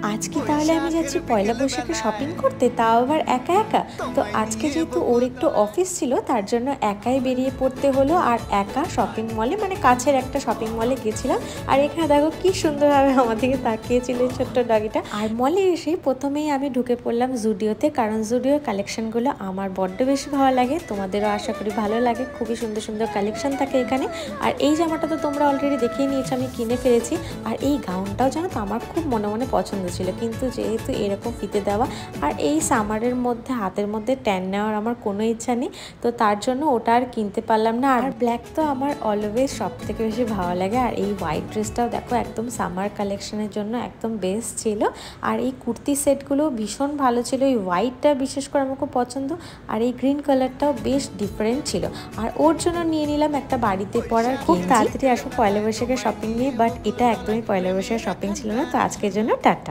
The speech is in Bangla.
আজকে তাহলে আমি যাচ্ছি পয়লা বৈশাখে শপিং করতে, তাও আবার একা একা। তো আজকে যেহেতু ওর একটু অফিস ছিল, তার জন্য একাই বেরিয়ে পড়তে হলো আর একা শপিং মলে, মানে কাছের একটা শপিং মলে গেছিলাম। আর এখানে দেখো কি সুন্দরভাবে আমার দিকে তাকিয়েছিল ছোট্ট ডগিটা। আর মলে এসে প্রথমেই আমি ঢুকে পড়লাম জুডিওতে, কারণ জুডিওর কালেকশনগুলো আমার বড্ড বেশি ভালো লাগে, তোমাদেরও আশা করি ভালো লাগে। খুবই সুন্দর সুন্দর কালেকশন থাকে এখানে। আর এই জামাটা তো তোমরা অলরেডি দেখিয়ে নিয়েছো, আমি কিনে ফেলেছি। আর এই গাউনটাও জানো তো আমার খুব মনে মনে পছন্দ ছিল, কিন্তু যেহেতু এরকম ফিতে দেওয়া আর এই সামারের মধ্যে হাতের মধ্যে ট্যান নেওয়ার আমার কোনো ইচ্ছা নেই, তো তার জন্য ওটা আর কিনতে পারলাম না। আর ব্ল্যাক তো আমার অলওয়েজ সব থেকে বেশি ভালো লাগে। আর এই হোয়াইট ড্রেসটাও দেখো একদম সামার কালেকশনের জন্য একদম বেস্ট ছিল। আর এই কুর্তি সেটগুলো ভীষণ ভালো ছিল, এই হোয়াইটটা বিশেষ করে আমার খুব পছন্দ, আর এই গ্রিন কালারটাও বেশ ডিফারেন্ট ছিল। আর ওর জন্য নিয়ে নিলাম একটা বাড়িতে পরার। খুব তাড়াতাড়ি আসবো পয়লা বৈশাখের শপিং নিয়ে, বাট এটা একদমই পয়লা বৈশাখের শপিং ছিল না। তো আজকের জন্য টাটা।